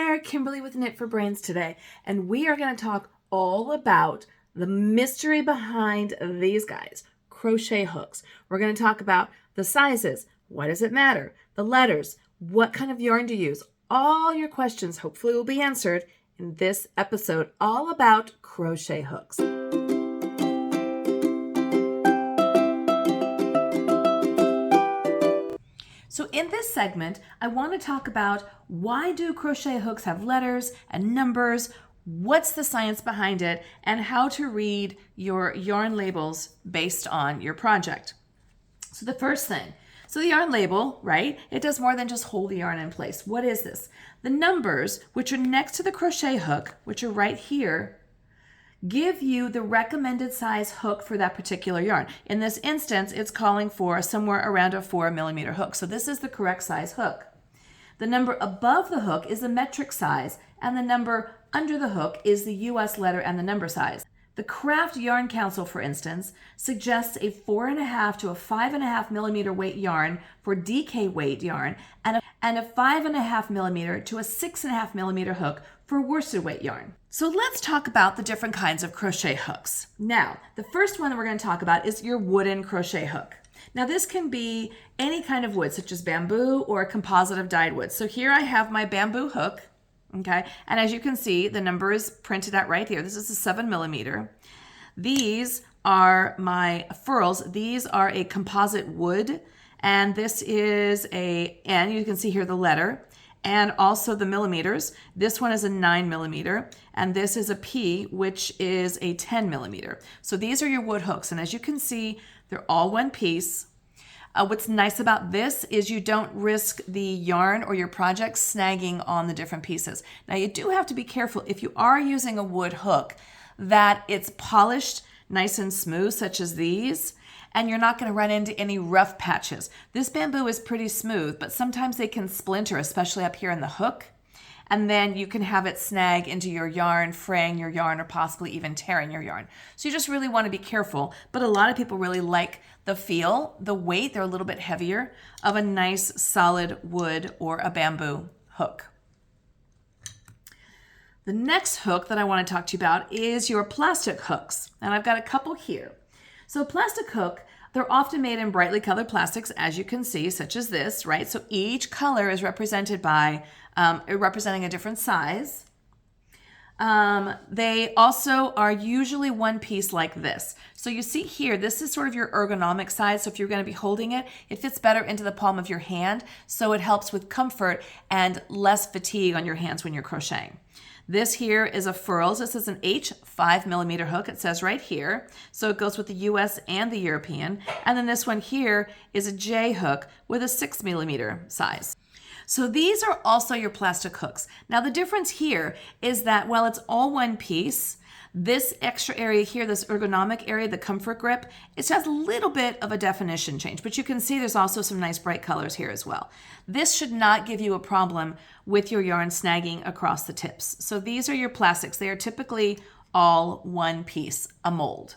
there, Kimberly with Knit for Brains today, and we are going to talk all about the mystery behind these guys, crochet hooks. We're going to talk about the sizes, why does it matter, the letters, what kind of yarn to use. All your questions hopefully will be answered in this episode all about crochet hooks. So in this segment, I want to talk about why do crochet hooks have letters and numbers, what's the science behind it, and how to read your yarn labels based on your project. So the first thing, so the yarn label, right? It does more than just hold the yarn in place. What is this? The numbers, which are next to the crochet hook, which are right here, give you the recommended size hook for that particular yarn. In this instance, it's calling for somewhere around a 4mm hook. So this is the correct size hook. The number above the hook is the metric size, and the number under the hook is the US letter and the number size. The Craft Yarn Council, for instance, suggests a 4.5 to a 5.5mm weight yarn for DK weight yarn and a 5.5mm to a 6.5mm hook for worsted weight yarn. So let's talk about the different kinds of crochet hooks. Now, the first one that we're going to talk about is your wooden crochet hook. Now this can be any kind of wood, such as bamboo or a composite of dyed wood. So here I have my bamboo hook. Okay, and as you can see, the number is printed out right here. This is a 7mm. These are my furls. These are a composite wood, and this is a N. You can see here the letter, and also the millimeters. This one is a 9mm, and this is a P, which is a 10mm. So these are your wood hooks, and as you can see, they're all one piece. What's nice about this is you don't risk the yarn or your project snagging on the different pieces. Now you do have to be careful if you are using a wood hook that it's polished nice and smooth, such as these, and you're not going to run into any rough patches. This bamboo is pretty smooth, but sometimes they can splinter, especially up here in the hook. And then you can have it snag into your yarn, fraying your yarn, or possibly even tearing your yarn. So you just really want to be careful. But a lot of people really like the feel, the weight, they're a little bit heavier, of a nice solid wood or a bamboo hook. The next hook that I want to talk to you about is your plastic hooks. And I've got a couple here. So a plastic hook, they're often made in brightly colored plastics, as you can see, such as this, right? So each color is represented by representing a different size. They also are usually one piece like this. So you see here, this is sort of your ergonomic size. So if you're going to be holding it, it fits better into the palm of your hand. So it helps with comfort and less fatigue on your hands when you're crocheting. This here is a furls. This is an H 5mm hook. It says right here. So it goes with the US and the European. And then this one here is a J hook with a 6mm size. So these are also your plastic hooks. Now the difference here is that while it's all one piece, this extra area here, this ergonomic area, the comfort grip, it has a little bit of a definition change, but you can see there's also some nice bright colors here as well. This should not give you a problem with your yarn snagging across the tips. So these are your plastics. They are typically all one piece, a mold.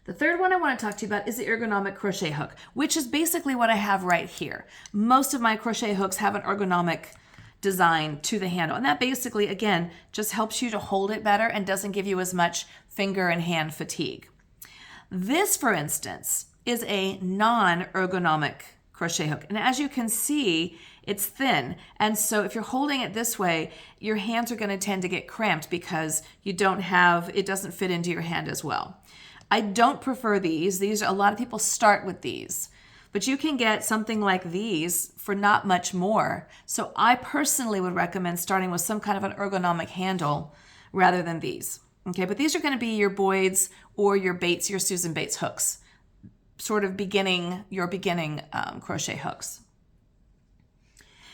The third one I want to talk to you about is the ergonomic crochet hook, which is basically what I have right here. Most of my crochet hooks have an ergonomic design to the handle, and that basically, again, just helps you to hold it better and doesn't give you as much finger and hand fatigue. This, for instance, is a non-ergonomic crochet hook, and as you can see, it's thin, and so if you're holding it this way, your hands are going to tend to get cramped because it doesn't fit into your hand as well. I don't prefer these. A lot of people start with these, but you can get something like these for not much more. So I personally would recommend starting with some kind of an ergonomic handle rather than these. Okay, but these are going to be your Boyd's or your Bates, your Susan Bates hooks, sort of beginning crochet hooks.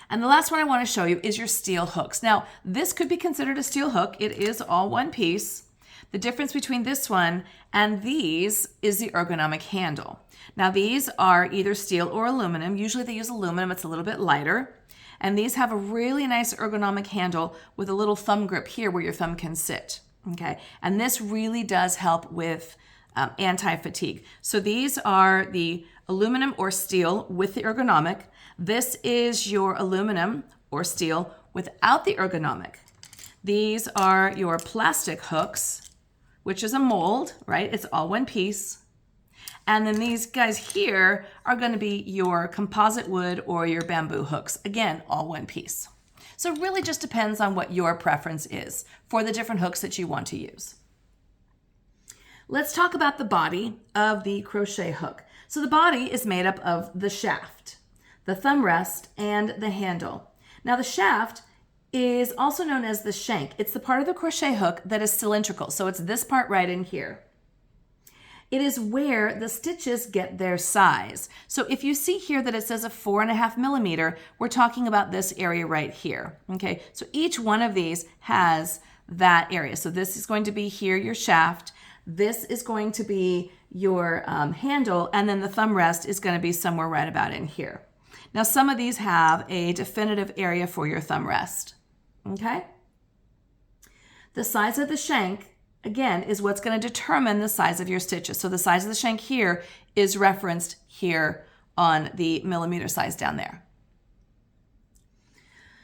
And the last one I want to show you is your steel hooks. Now, this could be considered a steel hook. It is all one piece. The difference between this one and these is the ergonomic handle. Now these are either steel or aluminum. Usually they use aluminum, it's a little bit lighter. And these have a really nice ergonomic handle with a little thumb grip here where your thumb can sit. Okay, and this really does help with anti-fatigue. So these are the aluminum or steel with the ergonomic. This is your aluminum or steel without the ergonomic. These are your plastic hooks, which is a mold, right? It's all one piece. And then these guys here are going to be your composite wood or your bamboo hooks. Again, all one piece. So it really just depends on what your preference is for the different hooks that you want to use. Let's talk about the body of the crochet hook. So the body is made up of the shaft, the thumb rest, and the handle. Now the shaft is also known as the shank. It's the part of the crochet hook that is cylindrical. So it's this part right in here. It is where the stitches get their size. So if you see here that it says a 4.5 millimeter, we're talking about this area right here. Okay, so each one of these has that area. So this is going to be here, your shaft. This is going to be your handle, and then the thumb rest is going to be somewhere right about in here. Now some of these have a definitive area for your thumb rest. Okay? The size of the shank, again, is what's going to determine the size of your stitches. So the size of the shank here is referenced here on the millimeter size down there.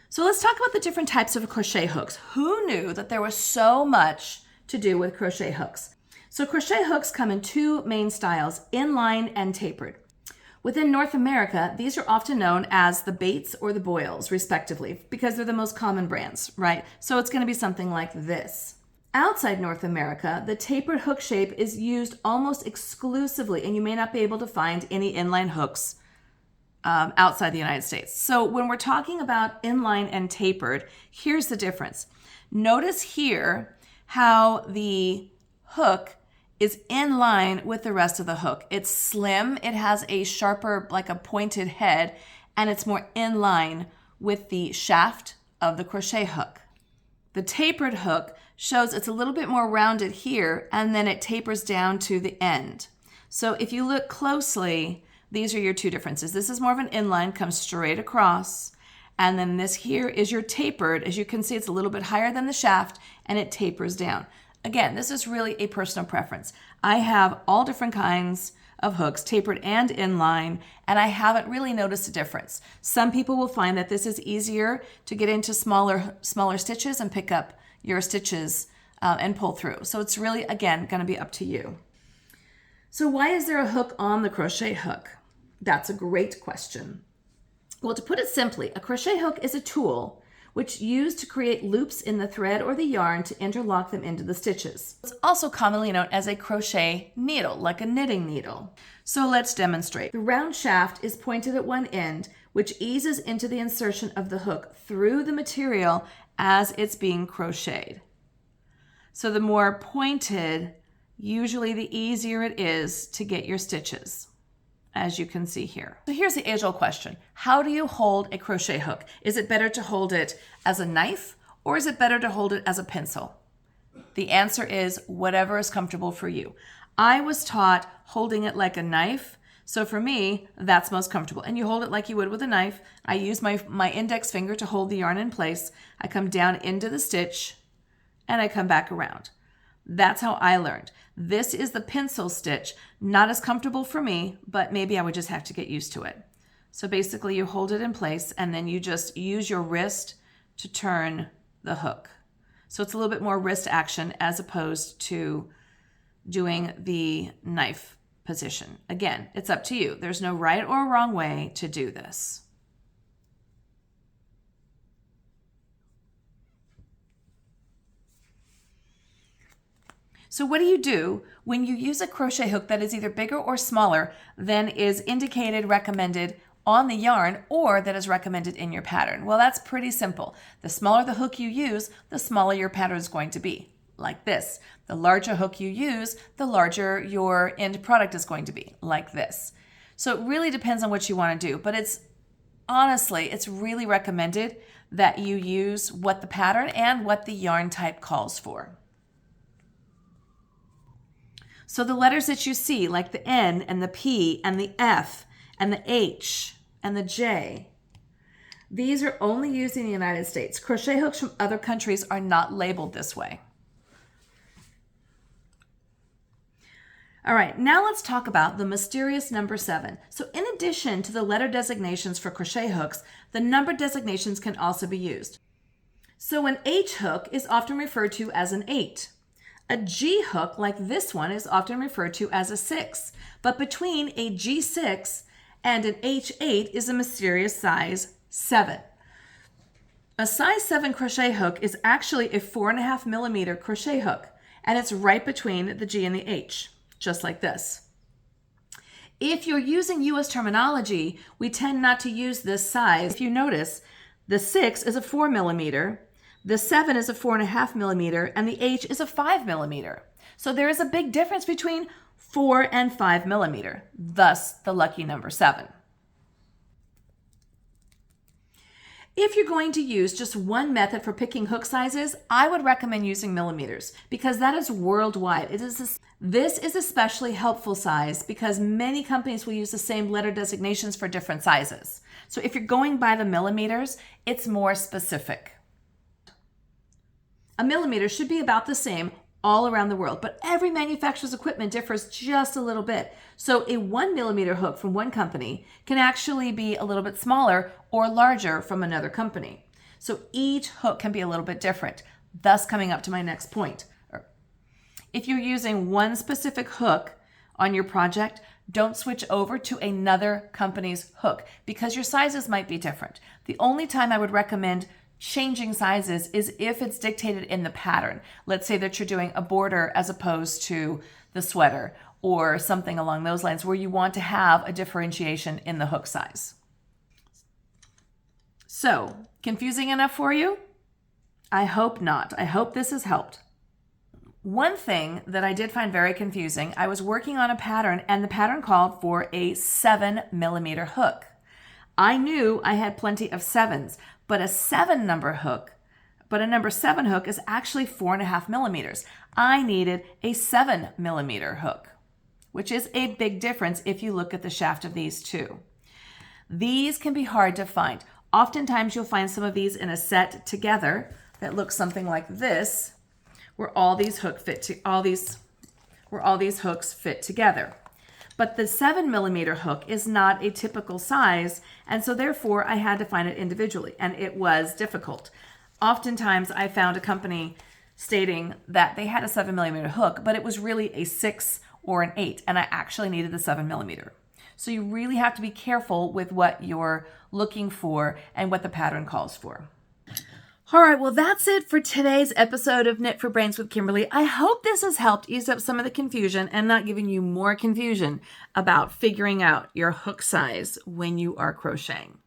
So let's talk about the different types of crochet hooks. Who knew that there was so much to do with crochet hooks? So crochet hooks come in two main styles, inline and tapered. Within North America, these are often known as the Bates or the Boyles, respectively, because they're the most common brands, right? So it's going to be something like this. Outside North America, the tapered hook shape is used almost exclusively, and you may not be able to find any inline hooks outside the United States. So when we're talking about inline and tapered, here's the difference. Notice here how the hook is in line with the rest of the hook. It's slim, it has a sharper, like a pointed head, and it's more in line with the shaft of the crochet hook. The tapered hook shows it's a little bit more rounded here, and then it tapers down to the end. So if you look closely, these are your two differences. This is more of an inline, comes straight across, and then this here is your tapered. As you can see, it's a little bit higher than the shaft, and it tapers down. Again, this is really a personal preference. I have all different kinds of hooks, tapered and inline, and I haven't really noticed a difference. Some people will find that this is easier to get into smaller stitches and pick up your stitches and pull through. So it's really, again, going to be up to you. So why is there a hook on the crochet hook? That's a great question. Well, to put it simply, a crochet hook is a tool which used to create loops in the thread or the yarn to interlock them into the stitches. It's also commonly known as a crochet needle, like a knitting needle. So let's demonstrate. The round shaft is pointed at one end, which eases into the insertion of the hook through the material as it's being crocheted. So the more pointed, usually the easier it is to get your stitches, as you can see here. So here's the age-old question. How do you hold a crochet hook? Is it better to hold it as a knife, or is it better to hold it as a pencil? The answer is whatever is comfortable for you. I was taught holding it like a knife, so for me, that's most comfortable. And you hold it like you would with a knife. I use my index finger to hold the yarn in place. I come down into the stitch, and I come back around. That's how I learned. This is the pencil stitch. Not as comfortable for me, but maybe I would just have to get used to it. So basically you hold it in place and then you just use your wrist to turn the hook. So it's a little bit more wrist action as opposed to doing the knife position. Again, it's up to you. There's no right or wrong way to do this. So what do you do when you use a crochet hook that is either bigger or smaller than is indicated, recommended on the yarn, or that is recommended in your pattern? Well, that's pretty simple. The smaller the hook you use, the smaller your pattern is going to be, like this. The larger hook you use, the larger your end product is going to be, like this. So it really depends on what you want to do, but it's really recommended that you use what the pattern and what the yarn type calls for. So the letters that you see, like the N and the P and the F and the H and the J, these are only used in the United States. Crochet hooks from other countries are not labeled this way. All right, now let's talk about the mysterious number 7. So in addition to the letter designations for crochet hooks, the number designations can also be used. So an H hook is often referred to as an 8. A G hook like this one is often referred to as a 6. But between a G6 and an H8 is a mysterious size 7. A size 7 crochet hook is actually a 4.5 millimeter crochet hook, and it's right between the G and the H, just like this. If you're using US terminology, we tend not to use this size. If you notice, the 6 is a 4 millimeter, the 7 is a 4.5 millimeter, and the H is a 5 millimeter. So there is a big difference between 4 and 5 millimeter, thus the lucky number 7. If you're going to use just one method for picking hook sizes, I would recommend using millimeters because that is worldwide. This is especially helpful size because many companies will use the same letter designations for different sizes. So if you're going by the millimeters, it's more specific. A millimeter should be about the same all around the world, but every manufacturer's equipment differs just a little bit. So a 1 millimeter hook from one company can actually be a little bit smaller or larger from another company. So each hook can be a little bit different, thus coming up to my next point. If you're using one specific hook on your project, don't switch over to another company's hook because your sizes might be different. The only time I would recommend changing sizes is if it's dictated in the pattern. Let's say that you're doing a border as opposed to the sweater or something along those lines where you want to have a differentiation in the hook size. So, confusing enough for you? I hope not. I hope this has helped. One thing that I did find very confusing, I was working on a pattern and the pattern called for a 7 millimeter hook. I knew I had plenty of 7s, but a number 7 hook is actually 4.5 millimeters. I needed a 7 millimeter hook, which is a big difference if you look at the shaft of these two. These can be hard to find. Oftentimes you'll find some of these in a set together that looks something like this, where all these hooks fit together. But the 7 millimeter hook is not a typical size, and so therefore I had to find it individually, and it was difficult. Oftentimes I found a company stating that they had a 7 millimeter hook, but it was really a 6 or an 8, and I actually needed the 7 millimeter. So you really have to be careful with what you're looking for and what the pattern calls for. All right, well, that's it for today's episode of Knit for Brains with Kimberly. I hope this has helped ease up some of the confusion and not giving you more confusion about figuring out your hook size when you are crocheting.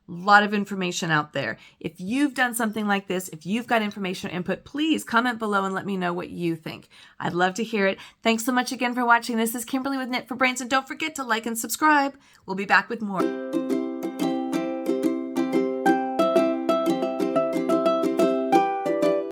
A lot of information out there. If you've done something like this, if you've got information or input, please comment below and let me know what you think. I'd love to hear it. Thanks so much again for watching. This is Kimberly with Knit for Brains, and don't forget to like and subscribe. We'll be back with more.